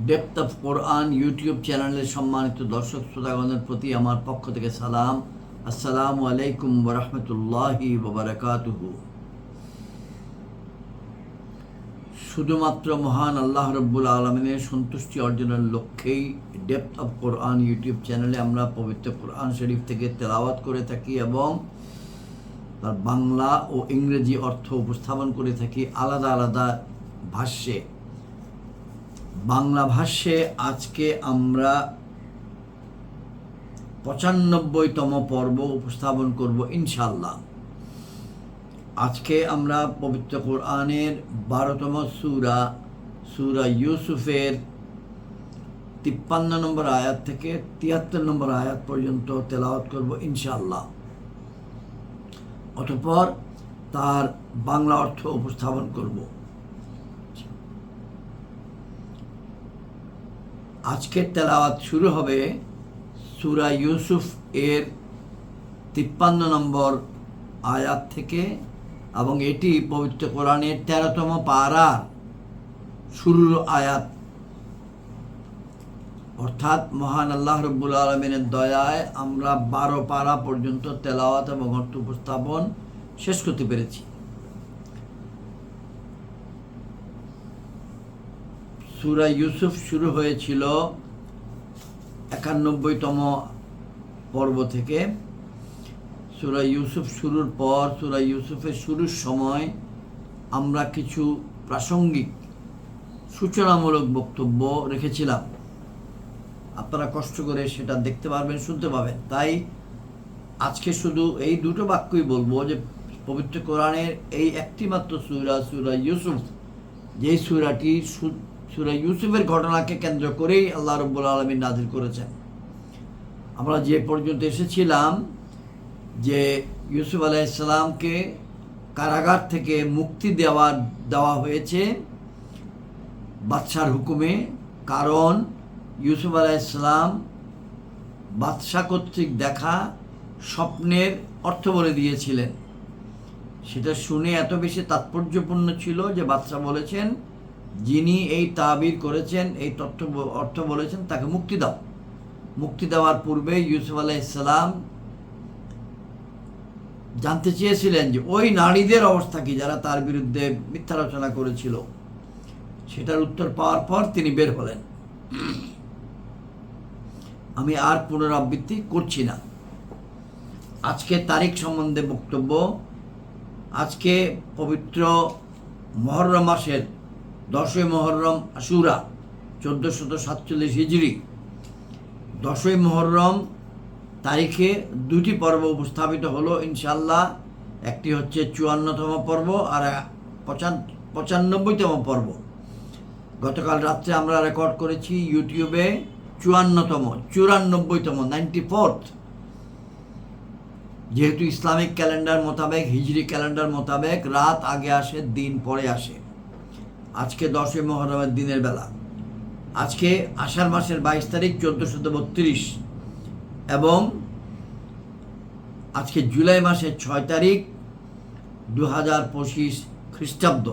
Depth of Quran YouTube চ্যানেলের সম্মানিত দর্শক শ্রোতাগণের প্রতি আমার পক্ষ থেকে সালাম। আসসালামু আলাইকুম ওয়া রাহমাতুল্লাহি ওয়া বারাকাতুহু। শুধুমাত্র মহান আল্লাহ রাব্বুল আলামিনের সন্তুষ্টি অর্জনের লক্ষ্যেই ডেপথ অফ কোরআন ইউটিউব চ্যানেলে আমরা পবিত্র কোরআন শরীফ থেকে তেলাওয়াত করে থাকি এবং তার বাংলা ও ইংরেজি অর্থ উপস্থাপন করে থাকি আলাদা আলাদা ভাষ্যে। বাংলা ভাষ্যে আজকে আমরা ৯৫তম পর্ব উপস্থাপন করব ইনশাআল্লাহ। আজকে আমরা পবিত্র কোরআনের ১২তম সূরা ইউসুফের ৫৩ নম্বর আয়াত থেকে ৭৩ নম্বর আয়াত পর্যন্ত তেলাওয়াত করব ইনশাআল্লাহ। অতঃপর তার বাংলা অর্থ উপস্থাপন করব। আজকের তেলাওয়াত শুরু হবে সূরা ইউসুফ এর ৫৩ নম্বর আয়াত থেকে এবং এটি পবিত্র কোরআনের ১৩তম পারার শুরুর আয়াত, অর্থাৎ মহান আল্লাহ রাব্বুল আলামিনের দয়ায় আমরা ১২ পারা পর্যন্ত তেলাওয়াত এবং অর্থ উপস্থাপন শেষ করতে পেরেছি। সূরা ইউসুফ শুরু হয়েছিল ৯১তম পর্ব থেকে। সূরা ইউসুফ শুরুর পর সূরা ইউসুফের শুরুর সময় আমরা কিছু প্রাসঙ্গিক সূচনামূলক বক্তব্য রেখেছিলাম। আপনারা কষ্ট করে সেটা দেখতে পারবেন, শুনতে পাবেন। তাই আজকে শুধু এই দুটো বাক্যই বলবো যে পবিত্র কোরআনের এই একটি মাত্র সূরা ইউসুফ, যেই সূরাটি সূরা ইউসুফের ঘটনাকে কেন্দ্র করেই আল্লাহ রাব্বুল আলামিন নাযিল করেছেন। আমরা যে পর্যন্ত এসেছিলাম যে ইউসুফ আলাইহিস সালামকে কারাগার থেকে মুক্তি দেওয়া হয়েছে বাদশার হুকুমে, কারণ ইউসুফ আলাইহিস সালাম বাদশা কর্তৃক দেখা স্বপ্নের অর্থ বলে দিয়েছিলেন। সেটা শুনে এত বেশি তাৎপর্যপূর্ণ ছিল যে বাদশা বলেছেন, যিনি এই তাবির করেছেন, এই অর্থ বলেছেন, তাকে মুক্তি দাও। মুক্তি দেওয়ার পূর্বে ইউসুফ আলাইহিস সালাম জানতে চেয়েছিলেন যে ওই নারীদের অবস্থা কি যারা তার বিরুদ্ধে মিথ্যা রচনা করেছিল। সেটার উত্তর পাওয়ার পর তিনি বের হলেন। আমি আর পুনরাবৃত্তি করছি না। আজকে তারিখ সম্বন্ধে বক্তব্য। আজকে পবিত্র মুহররম মাসের ১০ই মুহররম আশুরা ১৪৪৭ হিজরি ১০ই মুহররম তারিখে দুটি পর্ব উপস্থাপিত হলো ইনশাআল্লাহ। একটি হচ্ছে ৫৪তম পর্ব আর ৯৫তম পর্ব। গতকাল রাত্রে আমরা রেকর্ড করেছি ইউটিউবে ৯৪তম 94th। যেহেতু ইসলামিক ক্যালেন্ডার মোতাবেক, হিজরি ক্যালেন্ডার মোতাবেক রাত আগে আসে, দিন পরে আসে। আজকে ১০ই মুহররমের দিনের বেলা। আজকে আষাঢ় মাসের ২২ তারিখ ১৪৩২ এবং আজকে জুলাই মাসের ৬ তারিখ ২০২৫ খ্রিস্টাব্দ।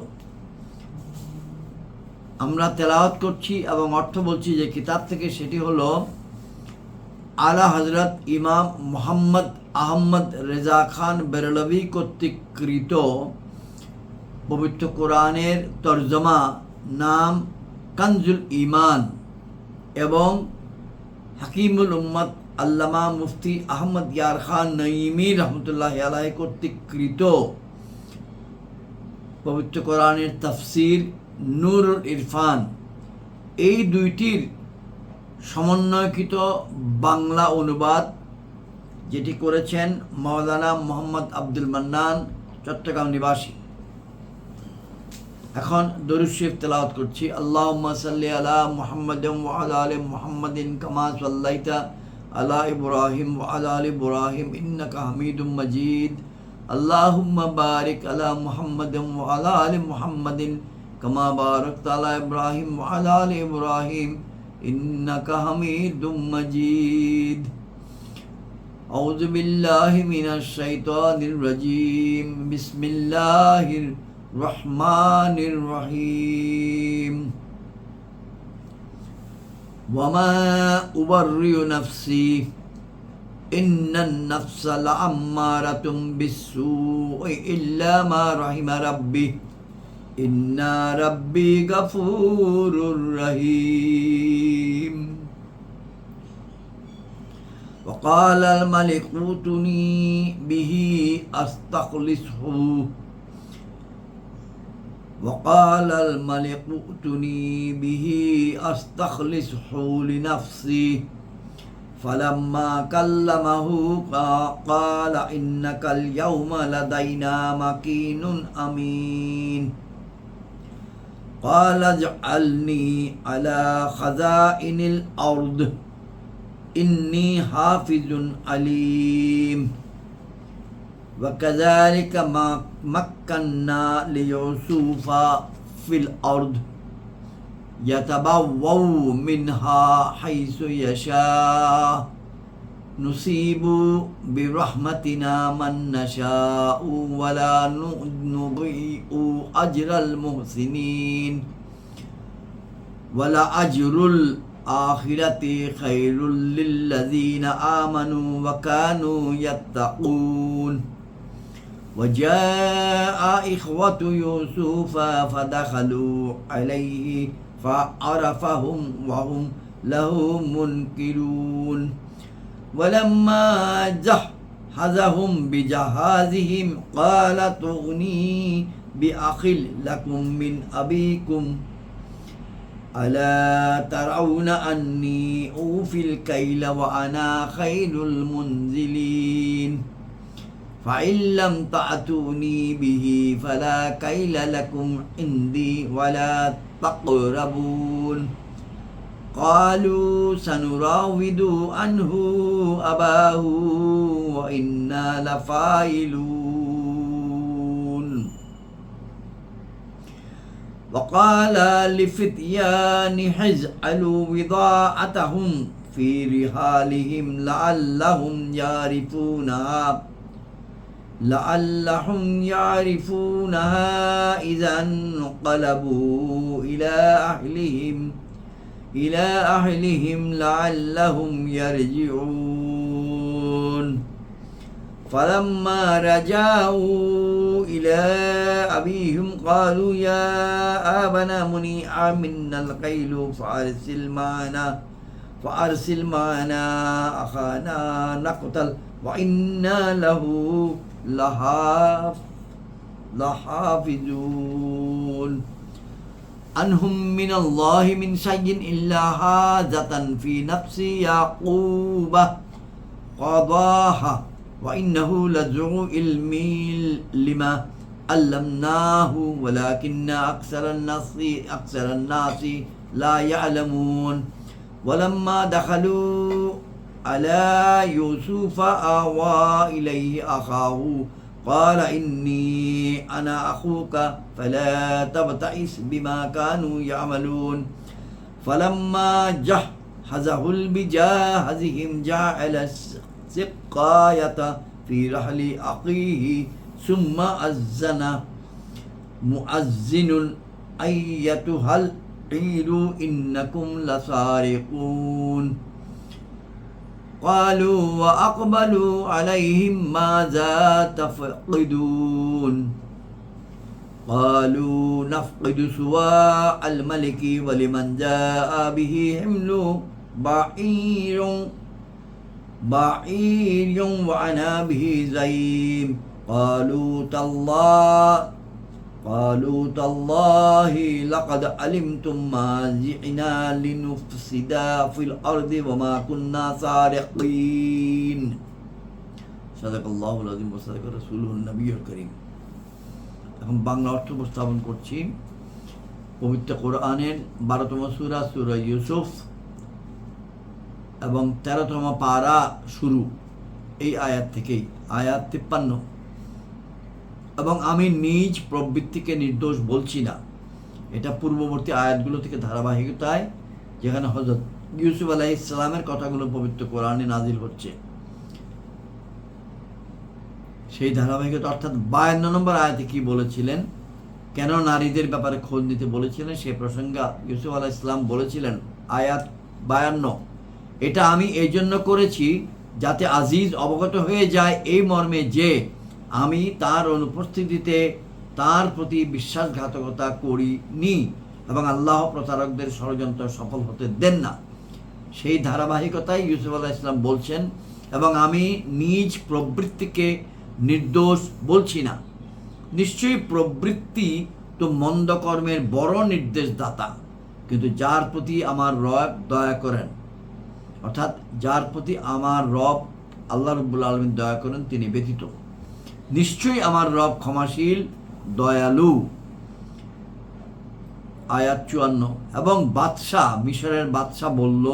আমরা তেলাওয়াত করছি এবং অর্থ বলছি যে কিতাব থেকে, সেটি হলো আলা হযরত ইমাম মুহাম্মদ আহমদ রেজা খান বেরলভী কর্তৃক কৃত পবিত্র কোরআনের তরজমা, নাম কানজুল ঈমান, এবং হাকিমুল উম্মত আল্লামা মুফতি আহমদ ইয়ার খান নঈমী রহমতুল্লাহি আলাইহি কর্তৃক কৃত পবিত্র কোরআনের তাফসির নূরুল ইরফান, এই দুইটির সমন্বয়কৃত বাংলা অনুবাদ যেটি করেছেন মাওলানা মোহাম্মদ আব্দুল মান্নান, চট্টগ্রাম নিবাসী। এখন দরুদ শরীফ তেলাওয়াত করছি। আল্লাহুম্মা সাল্লি আলা মুহাম্মাদিন ওয়া আলা আলি মুহাম্মাদিন কামা সাল্লাইতা আলা ইব্রাহিম ওয়া আলা আলি ইব্রাহিম ইন্নাকা হামিদুম মাজিদ। আল্লাহুম্মা বারিক আলা মুহাম্মাদিন ওয়া আলা আলি মুহাম্মাদিন কামা বারাকতা আলা ইব্রাহিম ওয়া আলা আলি ইব্রাহিম ইন্নাকা হামিদুম মাজিদ। আউযু বিল্লাহি মিনাশ শাইতানির রাজীম। বিসমিল্লাহির রহমানির রহিম। ওয়ামা উবাররিউ নাফসি ইন্নান নাফসা লাআম্মারাতুম বিসসুই ইল্লা মা রাহিমা রাব্বি ইন্না রাব্বি গফুরুর রহিম। وقال الملك ائتوني به أستخلصه وقال الملك ائتوني به أستخلصه لنفسي فلما كلمه قال إنك اليوم لدينا مكين أمين قال اجعلني على خزائن الأرض إني حافظ عليم وكذلك ما مكنا ليوسف في الأرض يتبوأ منها حيث يشاء نصيب برحمتنا من نشاء ولا نضيع أجر المحسنين ولأجر الآخرة خير للذين آمنوا وكانوا يتقون وجاء إخوة يوسف فدخلوا عليه فعرفهم وهم له منكرون ولما جهزهم بجهازهم قال ائتوني بأخ لكم من أبيكم ألا ترون أني أوفي الكيل وأنا خير المنزلين فإن لم تأتوني به فلا كيل لكم عندي ولا تقربون قالوا سنراود عنه أباه وإنا لفاعلون وقال لفتيانه اجعلوا بضاعتهم في رحالهم لعلهم يعرفونها إذا انقلبوا إلى أهلهم لعلهم يرجعون فلما رجعوا إلى أبيهم قالوا يا أبانا منع منا الكيل فأرسل معنا أخانا نقتل وإنا له لحافظون أنهم من الله من شيء إلا حاجة في نفس يعقوب قضاها وإنه لذو علم لما علمناه ولكن أكثر الناس لا يعلمون ولما دخلوا على يوسف آوى إليه أخاه قال إني أنا أخوك فلا تبتئس بما كانوا يعملون فلما جهزهم بجهازهم جعل السقاية في رحل أخيه ثم أذن مؤذن أيتها العير إنكم لسارقون قالوا وأقبلوا عليهم ماذا تفقدون قالوا نفقد سواء الملك ولمن جاء به حمل بعير وأنا به زعيم قالوا تالله لقد علمتم ما جئنا لنفسد في الأرض وما كنا سارقين صدق الله العظيم وصدق رسوله النبي الكريم। এখন বাংলা অর্থ উপস্থাপন করছি পবিত্র কোরআনের 12তম সূরা সূরা ইউসুফ এবং 13তম পারা শুরু এই আয়াত থেকেই, আয়াত 53। এবং আমি নিজ প্রবৃত্তিকে নির্দোষ বলছি না, এটা পূর্ববর্তী আয়াতগুলো থেকে ধারাবাহিকতায় যেখানে হযরত ইউসুফ আলাইহিস সালামের কথাগুলো পবিত্র কোরআনে নাজিল হচ্ছে সেই ধারাবাহিকতা। অর্থাৎ 52 নম্বর আয়াতে কি বলেছিলেন, কেন নারীদের ব্যাপারে খোঁজ নিতে বলেছিলেন, সেই প্রসঙ্গে ইউসুফ আলাইহিস সালাম বলেছিলেন আয়াত 52। এটা আমি এই জন্য করেছি যাতে আজিজ অবগত হয়ে যায় এই মর্মে যে আমি তার অনুপস্থিতিতে তার প্রতি বিশ্বাসঘাতকতা করিনি এবং আল্লাহ প্রতারকদের ষড়যন্ত্র সফল হতে দেন না। সেই ধারাবাহিকতায় ইউসুফ আলাইহিস সালাম বলছেন, এবং আমি নিজ প্রবৃত্তিকে নির্দোষ বলছি না। নিশ্চয়ই প্রবৃত্তি তো মন্দ কর্মের বড় নির্দেশদাতা, কিন্তু যার প্রতি আমার রব দয়া করেন, অর্থাৎ যার প্রতি আমার রব আল্লাহ রাব্বুল আলামিন দয়া করেন তিনি ব্যতীত, নিশ্চয়ই আমার রব ক্ষমাশীল দয়ালু। আয়াত 54। এবং বাদশাহ, মিশরের বাদশাহ বলল,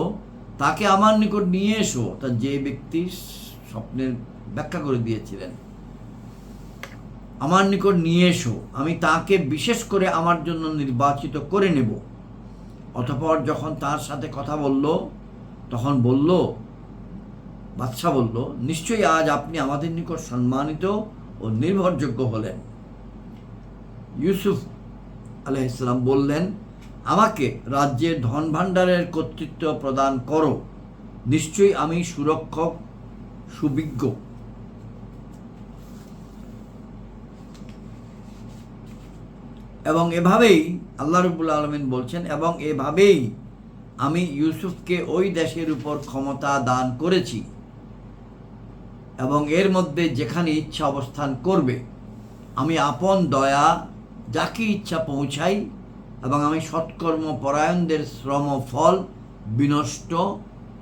তাকে আমার নিকট নিয়ে এসো। তা যে ব্যক্তি স্বপ্নের ব্যাখ্যা করে দিয়েছিলেন, আমার নিকট নিয়ে এসো, আমি তাকে বিশেষ করে আমার জন্য নির্বাচিত করে নেব। অতঃপর যখন তার সাথে কথা বলল, তখন বলল, বাদশাহ বলল, নিশ্চয়ই আজ আপনি আমাদের নিকট সম্মানিত ও নির্ভরযোগ্য হলেন। ইউসুফ আলাইহিস সালাম বললেন, আমাকে রাজ্যের ধন ভাণ্ডারের কর্তৃত্ব প্রদান করো, নিশ্চয়ই আমি সুরক্ষক সুবিজ্ঞ। এবং এভাবেই আল্লাহ রাব্বুল আলামিন বলছেন, এবং এভাবেই আমি ইউসুফকে ওই দেশের উপর ক্ষমতা দান করেছি এবং এর মধ্যে যেখানে ইচ্ছা অবস্থান করবে। আমি আপন দয়া যাকে ইচ্ছা পৌঁছাই এবং আমি সৎকর্ম পরায়ণদের শ্রম ফল বিনষ্ট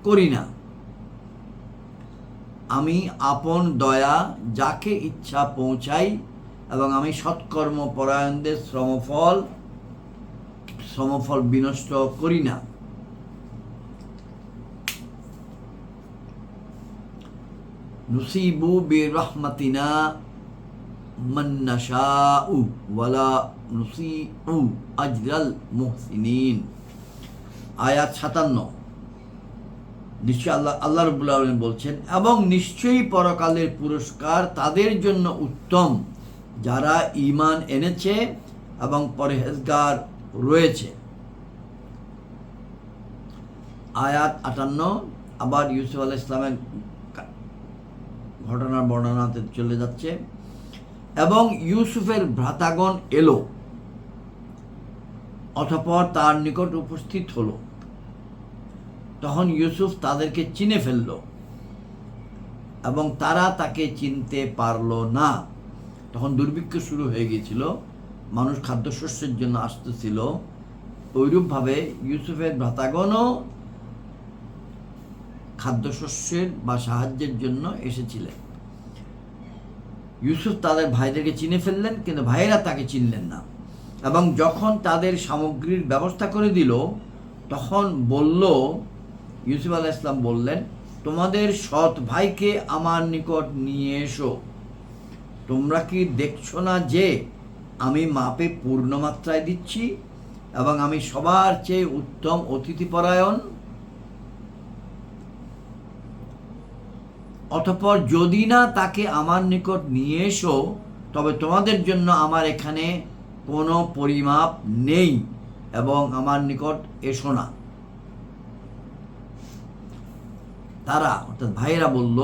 করি না। আমি আপন দয়া যাকে ইচ্ছা পৌঁছাই এবং আমি সৎকর্ম পরায়ণদের শ্রমফল বিনষ্ট করি না। নুসিবু বিরহমাতিনা মান নাশাউ ওয়ালা নুসিউ আজরাল মুহসিনিন। আয়াত 57। নিশ্চয়ই আল্লাহ রাব্বুল আলামিন বলছেন, এবং নিশ্চয়ই পরকালের পুরস্কার তাদের জন্য উত্তম যারা ঈমান এনেছে এবং পরহেজগার রয়েছে। আয়াত 58। আবার ইউসুফ আলাইহিস সালামের ঘটনার বর্ণনাতে চলে যাচ্ছে। এবং ইউসুফের ভ্রাতাগণ এলো, অতঃপর তার নিকট উপস্থিত হলো। তখন ইউসুফ তাদেরকে চিনে ফেলল এবং তারা তাকে চিনতে পারল না। তখন দুর্ভিক্ষ শুরু হয়ে গিয়েছিল, মানুষ খাদ্যশস্যের জন্য আসতেছিল। ওইরূপভাবে ইউসুফের ভ্রাতাগণও খাদ্যশস্যের বা সাহায্যের জন্য এসেছিলেন। ইউসুফ তাদের ভাইদেরকে চিনে ফেললেন, কিন্তু ভাইয়েরা তাকে চিনলেন না। এবং যখন তাদের সামগ্রীর ব্যবস্থা করে দিল, তখন বলল, ইউসুফ আলাইহিস সালাম বললেন, তোমাদের সৎ ভাইকে আমার নিকট নিয়ে এসো। তোমরা কি দেখছো না যে আমি মাপে পূর্ণ মাত্রায় দিচ্ছি এবং আমি সবার চেয়ে উত্তম অতিথিপরায়ণ? অতঃপর যদি না তাকে আমার নিকট নিয়ে এসো, তবে তোমাদের জন্য আমার এখানে কোনো পরিমাপ নেই এবং আমার নিকট এসো না। তারা অর্থাৎ ভাইয়েরা বলল,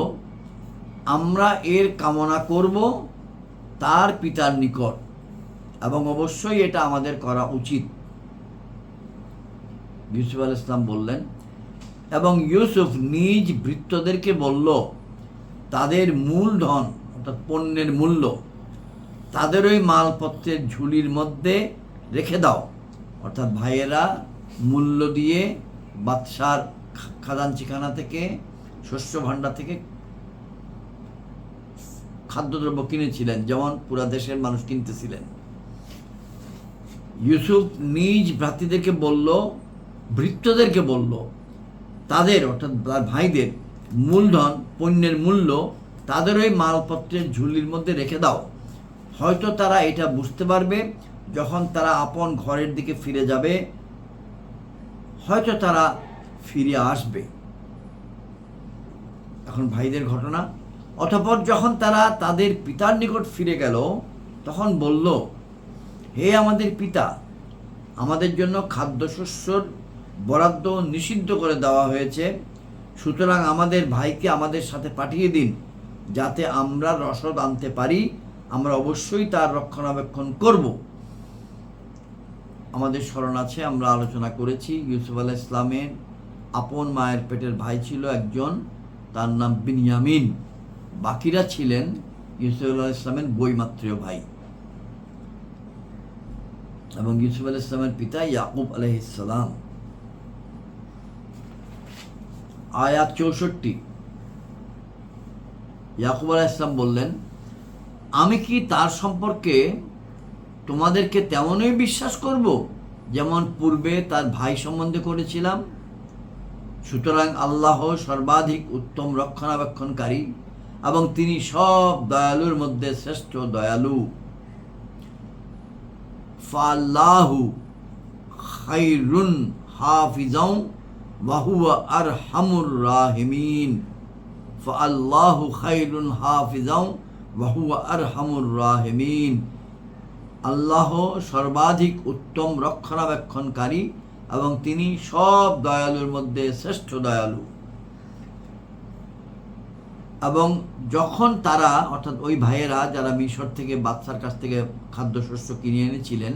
আমরা এর কামনা করব তার পিতার নিকট এবং অবশ্যই এটা আমাদের করা উচিত। ইউসুফ আলাইহিস সালাম বললেন, এবং ইউসুফ নিজ ভৃত্যদেরকে বলল, তাদের মূলধন অর্থাৎ পণ্যের মূল্য তাদের ওই মালপত্রের ঝুলির মধ্যে রেখে দাও। অর্থাৎ ভাইয়েরা মূল্য দিয়ে বাদশার খাজানচিখানা থেকে, শস্য ভাণ্ডার থেকে খাদ্যদ্রব্য কিনেছিলেন, যেমন পুরা দেশের মানুষ কিনতেছিলেন। ইউসুফ নিজ ভ্রাতৃদেরকে বলল, ভৃত্যদেরকে বলল, তাদের অর্থাৎ ভাইদের মূলধন পণ্যের মূল্য তাদের ওই মালপত্রের ঝুলির মধ্যে রেখে দাও। হয়তো তারা এটা বুঝতে পারবে যখন তারা আপন ঘরের দিকে ফিরে যাবে, হয়তো তারা ফিরে আসবে। এখন ভাইদের ঘটনা। অতঃপর যখন তারা তাদের পিতার নিকট ফিরে গেল, তখন বলল, হে আমাদের পিতা, আমাদের জন্য খাদ্যশস্যর বরাদ্দ নিষিদ্ধ করে দেওয়া হয়েছে। সুতরাং আমাদের ভাইকে আমাদের সাথে পাঠিয়ে দিন, যাতে আমরা রসদ আনতে পারি। আমরা অবশ্যই তার রক্ষণাবেক্ষণ করব। আমাদের স্মরণ আছে, আমরা আলোচনা করেছি, ইউসুফ আলাইহিস সালামের আপন মায়ের পেটের ভাই ছিল একজন, তার নাম বিনয়ামিন। বাকিরা ছিলেন ইউসুফ আলাইহিস সালামের বৈমাত্রেয় ভাই। এবং ইউসুফ আলাইহিস সালামের পিতা ইয়াকুব আলাইহিস সালাম। আয়াত 64। ইয়াকুব আলাইহিস সালাম বললেন, আমি কি তার সম্পর্কে তোমাদেরকে তেমনই বিশ্বাস করব যেমন পূর্বে তার ভাই সম্বন্ধে করেছিলাম? সুতরাং আল্লাহ সর্বাধিক উত্তম রক্ষণাবেক্ষণকারী এবং তিনি সব দয়ালুর মধ্যে শ্রেষ্ঠ দয়ালু। ফাল্লাহু খায়রুন হাফিজাও ওয়া হুয়া আরহামুর রাহিমিন। ফাল্লাহু খায়রুন হাফিজাও ওয়া হুয়া আরহামুর রাহিমিন। আল্লাহ সর্বাধিক উত্তম রক্ষণাবেক্ষণকারী এবং তিনি সব দয়ালুর মধ্যে শ্রেষ্ঠ দয়ালু। এবং যখন তারা, অর্থাৎ ওই ভাইয়েরা যারা মিশর থেকে বাদশার কাছ থেকে খাদ্যশস্য কিনে এনেছিলেন,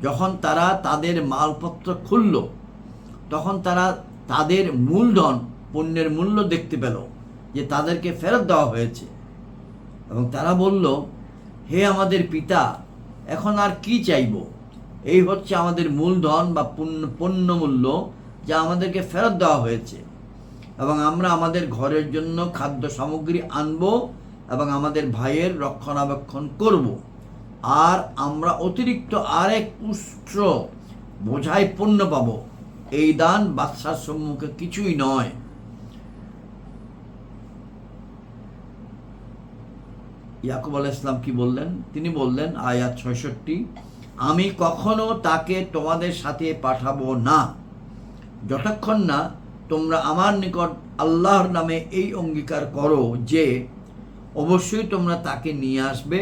যখন তারা তাদের মালপত্র খুলল, তখন তারা তাদের মূলধন, পণ্যের মূল্য দেখতে পেল যে তাদেরকে ফেরত দেওয়া হয়েছে। এবং তারা বলল, হে আমাদের পিতা, এখন আর কি চাইব? এই হচ্ছে আমাদের মূলধন বা পণ্য মূল্য যা আমাদেরকে ফেরত দেওয়া হয়েছে, এবং আমরা আমাদের ঘরের জন্য খাদ্য সামগ্রী আনব এবং আমাদের ভাইয়ের রক্ষণাবেক্ষণ করব। আর আমরা অতিরিক্ত আরেক উষ্ট্র বোঝাই পণ্য পাব। এই দান বাদশার সম্মুখে কিছুই নয়। ইয়াকুব আলাইহিস সালাম কি বললেন? তিনি বললেন, আয়াত 66, আমি কখনো তাকে তোমাদের সাথে পাঠাবো না যতক্ষণ না তোমরা আমার নিকট আল্লাহর নামে এই অঙ্গীকার করো যে অবশ্যই তোমরা তাকে নিয়ে আসবে।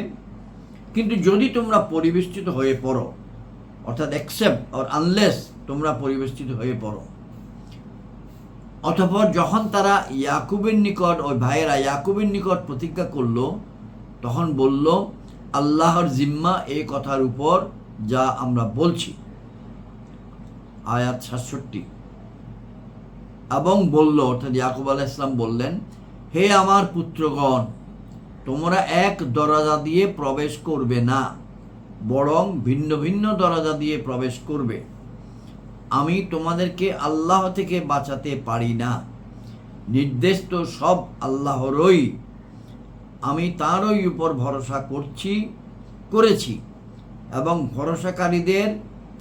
কিন্তু যদি তোমরা পরিবেষ্টিত হয়ে পড়ো, অর্থাৎ এক্সেপ্ট অর আনলেস তোমরা পরিবেষ্টিত হয়ে পড়ো। অতঃপর যখন তারা ইয়াকুবের নিকট, ওই ভাইয়েরা ইয়াকুবের নিকট প্রতিজ্ঞা করলো, তখন বলল, আল্লাহর জিম্মা এই কথার উপর যা আমরা বলছি। আয়াত 67। এবং বলল, অর্থাৎ ইয়াকুব আলাইহিস সালাম বললেন, হে আমার পুত্রগণ, তোমরা এক দরজা দিয়ে প্রবেশ করবে না, বরং ভিন্ন ভিন্ন দরজা দিয়ে প্রবেশ করবে। আমি তোমাদেরকে আল্লাহ থেকে বাঁচাতে পারি না। নির্দেশ তো সব আল্লাহরই। আমি তারই উপর ভরসা করেছি এবং ভরসাকারীদের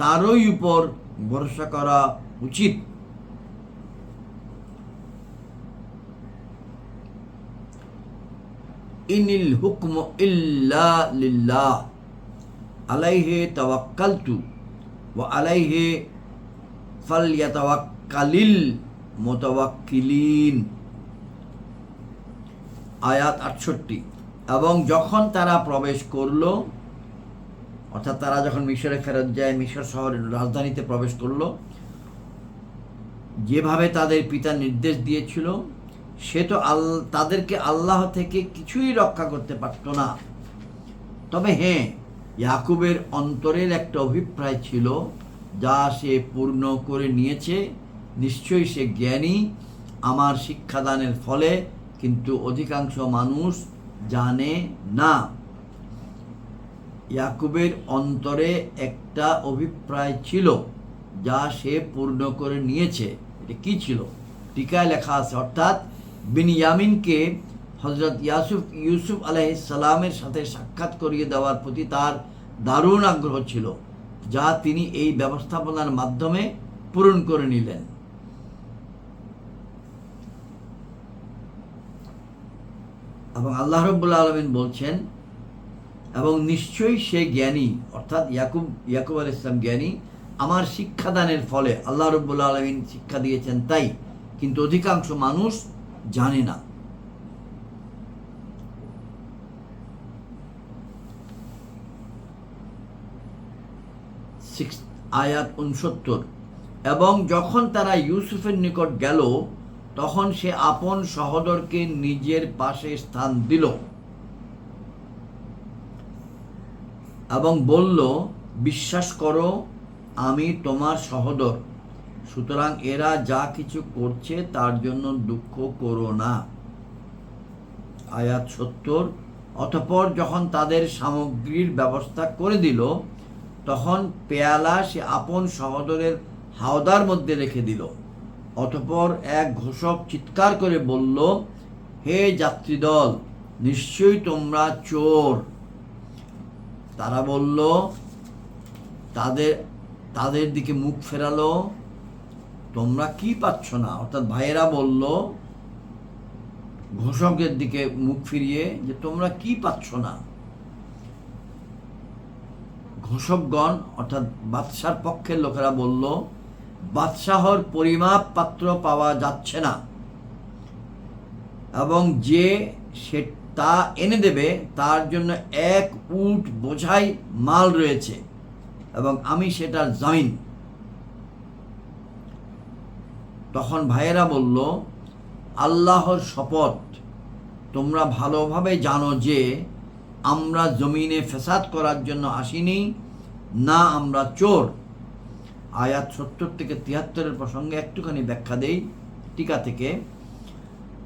তারই উপর ভরসা করা উচিত। ইনিল হুকমু ইল্লা লিল্লাহ আলাইহি তাওয়াক্কালতু ওয়া আলাইহি ফালইয়াতাওয়াক্কালিল মুতাওয়াক্কিলিন। আয়াত 68। এবং যখন তারা প্রবেশ করলো, অর্থাৎ তারা যখন মিশরে ফেরত যায়, মিশর শহরের রাজধানীতে প্রবেশ করলো, যেভাবে তাদের পিতা নির্দেশ দিয়েছিল, সে তো তাদেরকে আল্লাহ থেকে কিছুই রক্ষা করতে পারত না। তবে হ্যাঁ, ইয়াকুবের অন্তরের একটা অভিপ্রায় ছিল যা সে পূর্ণ করে নিয়েছে। নিশ্চয়ই সে জ্ঞানী আমার শিক্ষাদানের ফলে, কিন্তু অধিকাংশ মানুষ জানে না। ইয়াকুবের অন্তরে একটা অভিপ্রায় ছিল যা সে পূর্ণ করে নিয়েছে। এটা কি ছিল? টিকায় লেখা আছে, অর্থাৎ বিনয়ামিনকে হযরত ইউসুফ আলাইহিস সালামের সাথে সাক্ষাৎ করিয়ে দেওয়ার প্রতি তার দারুণ আগ্রহ ছিল, যা তিনি এই ব্যবস্থাপনার মাধ্যমে পূরণ করে নিলেন। এবং আল্লাহ রাব্বুল আলামিন বলছেন, এবং নিশ্চয়ই সে জ্ঞানী, অর্থাৎ ইয়াকুব আলাইহিস সালাম জ্ঞানী আমার শিক্ষাদানের ফলে। আল্লাহ রাব্বুল আলামিন শিক্ষা দিয়েছেন তাই, কিন্তু অধিকাংশ মানুষ জানে না। আয়াত 69। এবং যখন তারা ইউসুফের নিকট গেল তখন সে আপন সহোদরকে নিজের পাশে স্থান দিল এবং বলল, বিশ্বাস করো আমি তোমার সহোদর, সুতরাং এরা যা কিছু করছে তার জন্য দুঃখ করো না। আয়াত ৭০। অতঃপর যখন তাদের সামগ্রীর ব্যবস্থা করে দিল তখন পেয়ালা সে আপন সহোদরের হাওদার মধ্যে রেখে দিল। অতঃপর এক ঘোষক চিৎকার করে বলল, হে যাত্রীদল, নিশ্চয়ই তোমরা চোর। তারা বলল, তাদের দিকে মুখ ফেরালো, তোমরা কি পাচ্ছ না? অর্থাৎ ভাইয়েরা বলল ঘোষকের দিকে মুখ ফিরিয়ে যে তোমরা কি পাচ্ছ না? ঘোষকগণ অর্থাৎ বাদশার পক্ষের লোকেরা বলল, বাদশাহর পরিমাপ পাত্র পাওয়া যাচ্ছে না এবং যে সে তা এনে দেবে তার জন্য এক উট বোঝাই মাল রয়েছে এবং আমি সেটার জামিন। তখন ভাইয়েরা বলল, আল্লাহর শপথ, তোমরা ভালোভাবে জানো যে আমরা জমিনে ফেসাদ করার জন্য আসিনি, না আমরা চোর। আয়াত ৭০ থেকে ৭৩ প্রসঙ্গে একটুখানি ব্যাখ্যা দেই টিকা থেকে।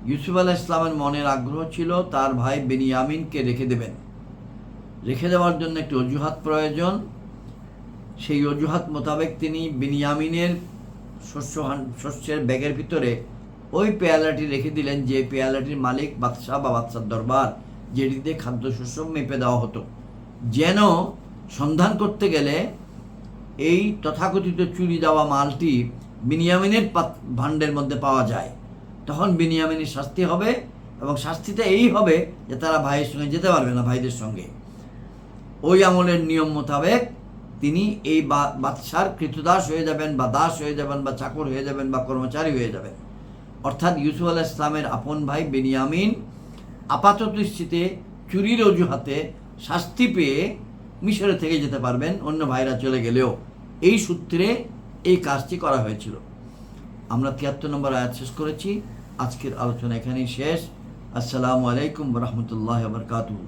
ইউসুফ আলাইহিস সালামের মনের আগ্রহ ছিল তার ভাই বেনিয়ামিনকে রেখে দেবেন। রেখে দেওয়ার জন্য একটি অজুহাত প্রয়োজন। সেই অজুহাত মোতাবেক তিনি বেনিয়ামিনের শস্যের ব্যাগের ভিতরে ওই পেয়ালাটি রেখে দিলেন যে পেয়ালাটির মালিক বাদশাহ বা বাদশার দরবার, যেটিতে খাদ্যশস্য মেপে দেওয়া হতো, যেন সন্ধান করতে গেলে এই তথাকথিত চুরি দেওয়া মালটি বিনিয়ামিনের ভাণ্ডের মধ্যে পাওয়া যায়। তখন বিনিয়ামিনের শাস্তি হবে এবং শাস্তিটা এই হবে যে তারা ভাইয়ের সঙ্গে যেতে পারবে না, ভাইদের সঙ্গে। ওই আমলের নিয়ম মোতাবেক তিনি এই বাদশার কৃতদাস হয়ে যাবেন বা দাস হয়ে যাবেন বা চাকর হয়ে যাবেন বা কর্মচারী হয়ে যাবেন। অর্থাৎ ইউসুফ আলাইহিস সালামের আপন ভাই বেনিয়ামিন আপাত দৃষ্টিতে চুরির অজুহাতে শাস্তি পেয়ে মিশরে থেকে যেতে পারবেন, অন্য ভাইরা চলে গেলেও। এই সূত্রে এই কাজটি করা হয়েছিল। আমরা ৭৩ নম্বর আয়াত শেষ করেছি। আজকের আলোচনা এখানেই শেষ। আসসালামু আলাইকুম ওয়া রাহমাতুল্লাহি ওয়া বারাকাতুহু।